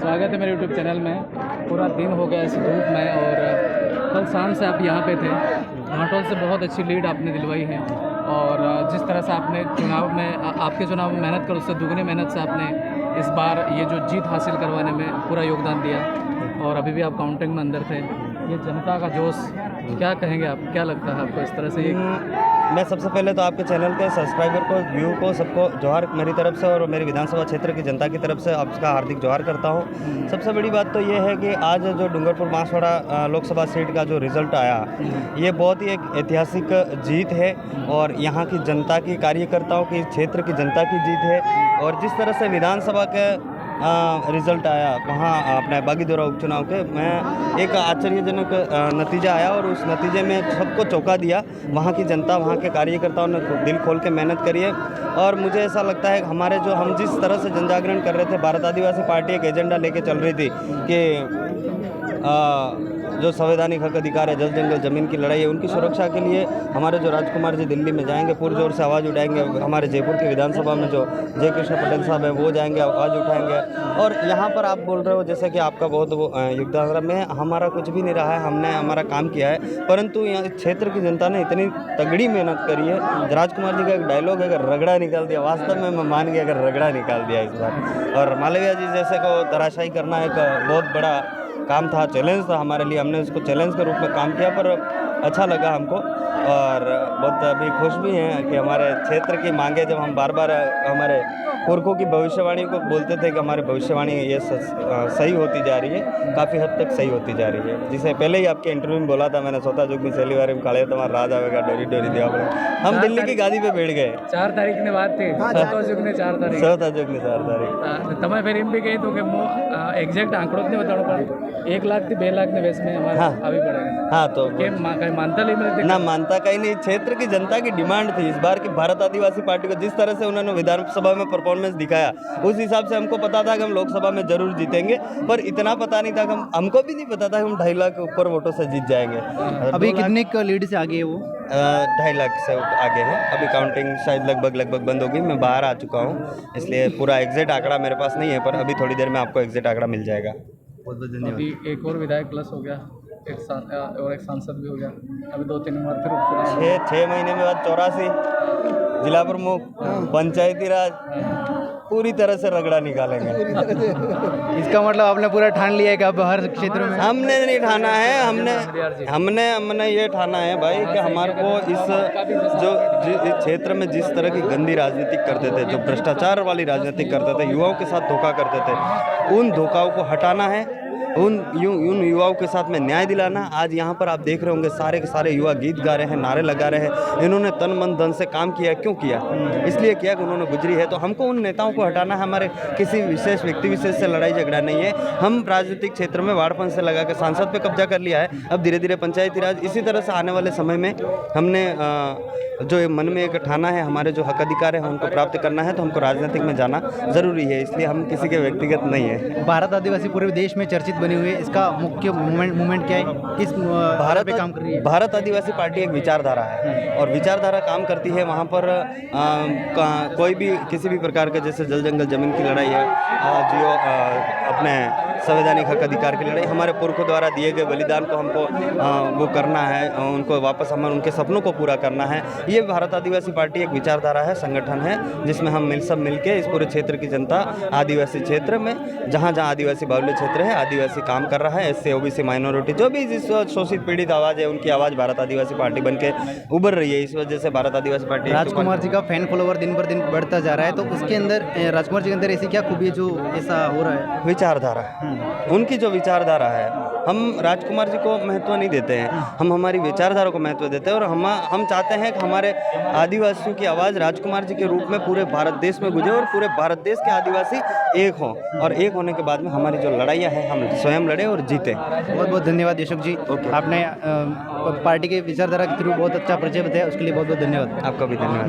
स्वागत है मेरे यूट्यूब चैनल में। पूरा दिन हो गया इस धूप में और कल शाम से आप यहाँ पे थे। घाटोल से बहुत अच्छी लीड आपने दिलवाई है और जिस तरह से आपने चुनाव में आपके चुनाव में मेहनत कर उससे दुगनी मेहनत से आपने इस बार ये जो जीत हासिल करवाने में पूरा योगदान दिया और अभी भी आप काउंटिंग में अंदर थे। ये जनता का जोश क्या कहेंगे आप, क्या लगता है आपको इस तरह से? मैं सबसे पहले तो आपके चैनल के सब्सक्राइबर को, व्यू को, सबको जोहार मेरी तरफ से और मेरी विधानसभा क्षेत्र की जनता की तरफ से आपका हार्दिक जोहार करता हूं। सबसे बड़ी बात तो ये है कि आज जो डूंगरपुर बांसवाड़ा लोकसभा सीट का जो रिज़ल्ट आया, ये बहुत ही एक ऐतिहासिक जीत है और यहाँ की जनता की, कार्यकर्ताओं की, क्षेत्र की जनता की जीत है। और जिस तरह से विधानसभा के रिज़ल्ट आया वहाँ अपने बागीदोरा उपचुनाव के, मैं एक आश्चर्यजनक नतीजा आया और उस नतीजे में सबको चौंका दिया। वहाँ की जनता, वहाँ के कार्यकर्ताओं ने दिल खोल के मेहनत करी है और मुझे ऐसा लगता है कि हमारे जो हम जिस तरह से जन जागरण कर रहे थे, भारत आदिवासी पार्टी एक एजेंडा लेके चल रही थी कि जो संवैधानिक हक अधिकार है, जल जंगल ज़मीन की लड़ाई है, उनकी सुरक्षा के लिए हमारे जो राजकुमार जी दिल्ली में जाएंगे, पुरजोर से आवाज़ उठाएंगे। हमारे जयपुर की विधानसभा में जो जय कृष्ण पटेल साहब हैं वो जाएंगे, आवाज़ उठाएंगे। और यहाँ पर आप बोल रहे हो जैसे कि आपका बहुत योगदान रहा, में हमारा कुछ भी नहीं रहा है, हमने हमारा काम किया है, परंतु यहाँ क्षेत्र की जनता ने इतनी तगड़ी मेहनत करी है। राजकुमार जी का एक डायलॉग है, अगर रगड़ा निकाल दिया, वास्तव में मैं मान गया अगर रगड़ा निकाल दिया इस बार। और मालवीय जी जैसे को तराशाई करना एक बहुत बड़ा काम था, चैलेंज था हमारे लिए। हमने उसको चैलेंज के रूप में काम किया, पर अच्छा लगा हमको और बहुत अभी खुश भी हैं कि हमारे क्षेत्र की मांगे, जब हम बार बार हमारे पुरखों की भविष्यवाणी को बोलते थे कि हमारी भविष्यवाणी ये सही होती जा रही है, काफ़ी हद तक सही होती जा रही है। जिसे पहले ही आपके इंटरव्यू में बोला था मैंने, सोता जुगनी सेली वारे में काले तुम्हारा राज आवेगा, डोरी डोरी दिया पड़े। हम दिल्ली की गादी पे बैठ गए। 4 तारीख ने बात थी, सोता जुगनी 4 तारीख, सोता जुगनी 4 तारीख તમે ફેર એમ બી કહી દો કે એક્ઝેક્ટ આંકડો જ નહીં બતાડો પણ 1 लाख થી 2 लाख ने बेस में हमारा આવી पड़ेगा। हाँ तो कहीं मानता नहीं ना मानता कहीं नहीं। क्षेत्र की जनता की डिमांड थी इस बार की भारत आदिवासी पार्टी को, जिस तरह से उन्होंने विधानसभा में परफॉर्मेंस दिखाया उस हिसाब से हमको पता था कि हम लोकसभा में जरूर जीतेंगे, पर इतना पता नहीं था कि हमको भी नहीं पता था कि हम 2.5 लाख के ऊपर वोटों से जीत जाएंगे। अभी कितने लीड से आगे है वो? 2.5 लाख से आगे है। अभी काउंटिंग शायद लगभग बंद होगी, मैं बाहर आ चुका हूँ, इसलिए पूरा एग्जैक्ट आंकड़ा मेरे पास नहीं है, पर अभी थोड़ी देर में आपको एग्जैक्ट आंकड़ा मिल जाएगा। बहुत बहुत धन्यवाद। अभी एक और विधायक प्लस हो गया, एक सांसद भी हो गया, अभी 2-3 बार फिर उपचुनाव। 6 महीने में बाद 84 जिला प्रमुख, पंचायती राज, पूरी तरह से रगड़ा निकालेंगे। इसका मतलब आपने पूरा ठान लिया है कि अब हर क्षेत्र में? हमने नहीं ठाना है, हमने ये ठाना है भाई कि हमारे को इस क्षेत्र में जिस तरह की गंदी राजनीति करते थे, जो भ्रष्टाचार वाली राजनीति करते थे, युवाओं के साथ धोखा करते थे, उन धोखाओं को हटाना है, उन युवाओं के साथ में न्याय दिलाना। आज यहाँ पर आप देख रहे होंगे सारे के सारे युवा गीत गा रहे हैं, नारे लगा रहे हैं। इन्होंने तन मन धन से काम किया। क्यों किया? इसलिए किया कि उन्होंने गुजरी है। तो हमको उन नेताओं को हटाना है, हमारे किसी विशेष व्यक्ति विशेष से लड़ाई झगड़ा नहीं है। हम राजनीतिक क्षेत्र में वाड़पन से लगा कर सांसद पे कब्जा कर लिया है, अब धीरे धीरे पंचायती राज। इसी तरह से आने वाले समय में हमने जो मन में एक ठाना है, हमारे जो हक अधिकार है उनको प्राप्त करना है, तो हमको राजनीतिक में जाना जरूरी है। इसलिए हम किसी के व्यक्तिगत नहीं है। भारत आदिवासी पूरे देश में चर्चित बनी हुई है, इसका मुख्य मूवमेंट क्या है? किस भारत पे काम कर रही है? भारत आदिवासी पार्टी एक विचारधारा है और विचारधारा काम करती है। वहाँ पर कोई भी किसी भी प्रकार के, जैसे जल जंगल जमीन की लड़ाई है, जियो अपने संवैधानिक हक अधिकार की लड़ाई, हमारे पुरखों द्वारा दिए गए बलिदान को हमको वो करना है, उनको वापस हमें उनके सपनों को पूरा करना है। ये भारत आदिवासी पार्टी एक विचारधारा है, संगठन है, जिसमें हम सब मिलके इस पूरे क्षेत्र की जनता, आदिवासी क्षेत्र में जहाँ जहाँ आदिवासी बाहुल्य क्षेत्र है, आदिवासी काम कर रहा है, एससी ओबीसी माइनॉरिटी जो भी जिस शोषित पीड़ित आवाज़ है, उनकी आवाज़ भारत आदिवासी पार्टी बन के उभर रही है। इस वजह से भारत आदिवासी पार्टी। राजकुमार जी का फैन फॉलोवर दिन पर दिन बढ़ता जा रहा है, तो उसके अंदर राजकुमार जी के अंदर ऐसी क्या खूबी है जो ऐसा हो रहा है? विचारधारा, उनकी जो विचारधारा है। हम राजकुमार जी को महत्व नहीं देते हैं, हम हमारी विचारधारा को महत्व देते हैं और हम चाहते हैं कि हमारे आदिवासियों की आवाज़ राजकुमार जी के रूप में पूरे भारत देश में गुजे और पूरे भारत देश के आदिवासी एक हों, और एक होने के बाद में हमारी जो लड़ाइयाँ हैं हम स्वयं लड़े और जीते। बहुत बहुत धन्यवाद अशोक जी, आपने पार्टी के विचारधारा के थ्रू बहुत अच्छा परिचय बताया, उसके लिए बहुत बहुत धन्यवाद। आपका भी धन्यवाद।